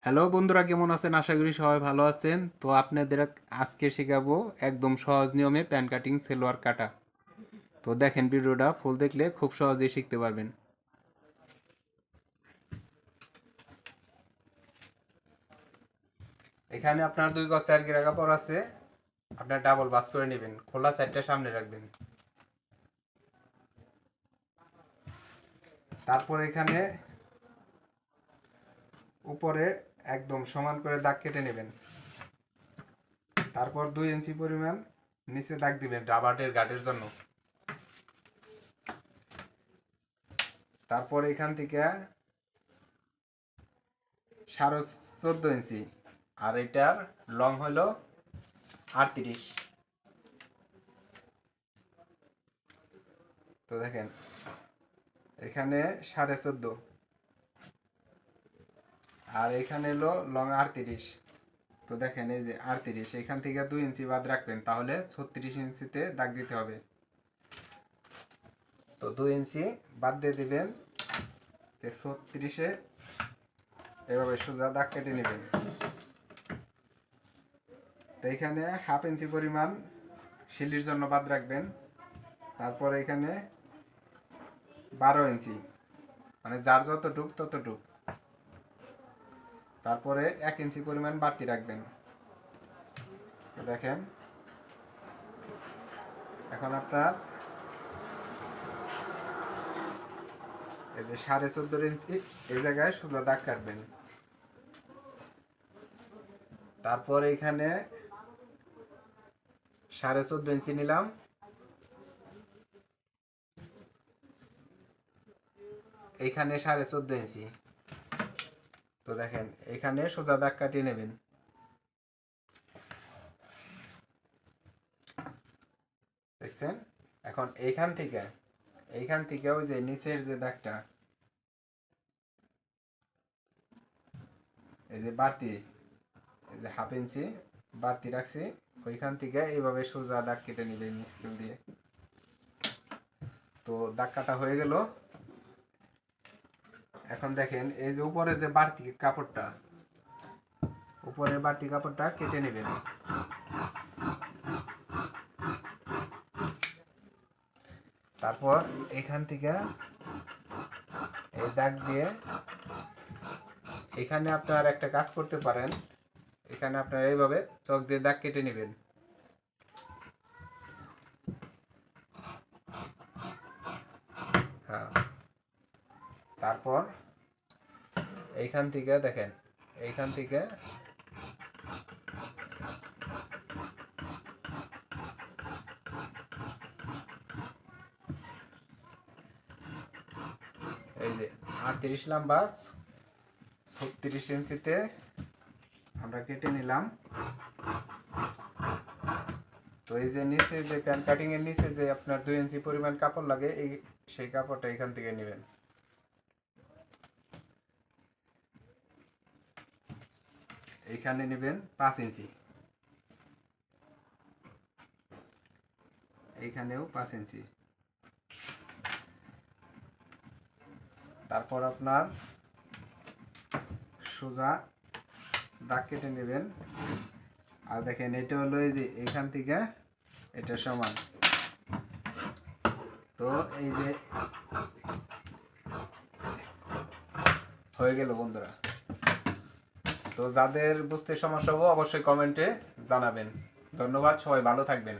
Hello বন্ধুরা, কেমন আছেন? আশা করি সবাই ভালো আছেন। তো আপনাদের আজকে শেখাবো একদম সহজ নিয়মে প্যান কাটিং সেলোয়ার কাটা। তো দেখেন, ভিডিওটা ফুল দেখলে খুব সহজেই শিখতে পারবেন। এখানে আপনার 2 গজ 4 গিরা কাপড় আছে। আপনার ডাবল ভাঁজ করে নেবেন, খোলা সাইডটা সামনে রাখবেন। তারপর এখানে উপরে একদম সমান করে দাগ কেটে নেবেন। তারপর 2 ইঞ্চি পরিমাণ নিচে দাগ দিবেন রাবারের গার্ডের জন্য। তারপর এখান থেকে 14.5 ইঞ্চি, আর এটার লং হলো 38। তো দেখেন এখানে 14.5, আর এখানে এলো লং 38। তো দেখেন এই যে 38, এখান থেকে 2 ইঞ্চি বাদ রাখবেন, তাহলে 36 ইঞ্চিতে দাগ দিতে হবে। তো 2 ইঞ্চি বাদ দিয়ে দিবেন, 36-এ এভাবে সোজা দাগ কেটে নেবেন। তো এখানে 1/2 ইঞ্চি পরিমাণ শিলির জন্য বাদ রাখবেন। তারপর এখানে 12 ইঞ্চি, মানে যার যতটুক ততটুক। তারপরে 1 ইঞ্চি পরিমাণ বাড়তি রাখবেন। তো দেখেন এখন আপনার এই যে 14.5 ইঞ্চি এই জায়গায় সোজা দাগ কাটবেন। তারপর এখানে 14.5 ইঞ্চি নিলাম, এখানে 14.5 ইঞ্চি। তো দেখেন এখানে সোজা দাগ কাটিয়ে নেবেন। দেখছেন? এখন এইখান থেকে ওই যে নিচের যে দাগটা, এই যে বাড়তি, এই যে 1/2 ইঞ্চি বাড়তি রাখছি, ওইখান থেকে এইভাবে সোজা দাগ কেটে নেবেন স্কেল দিয়ে। তো দাগ কাটা হয়ে গেল। এখন দেখেন এই যে উপরে যে বাড়তি কাপড়টা, উপরের বাড়তি কাপড়টা কেটে নেবেন। তারপর এখান থেকে এই দাগ দিয়ে এখানে আপনার একটা কাজ করতে পারেন, এখানে আপনার এইভাবে চক দিয়ে দাগ কেটে নেবেন। হ্যাঁ, তারপর এইখান থেকে দেখেন, এইখান থেকে এই যে 38 লম্বা 36 ইঞ্চিতে আমরা কেটে নিলাম। তো এই যে নিচে যে প্যান কাটিং এর নিচে যে আপনার 2 ইঞ্চি পরিমাণ কাপড় লাগে, এই সেই কাপড়টা এখান থেকে নেবেন। এইখানে নেবেন 5 ইঞ্চি, এইখানেও 5 ইঞ্চি। তারপর আপনার সোজা দাগ কেটে নেবেন। আর দেখেন এটা হলো এই যে এইখান থেকে এটা সমান। তো এই যে হয়ে গেল বন্ধুরা। তো যাদের বুঝতে সমস্যা হবে অবশ্যই কমেন্টে জানাবেন। ধন্যবাদ, সবাই ভালো থাকবেন।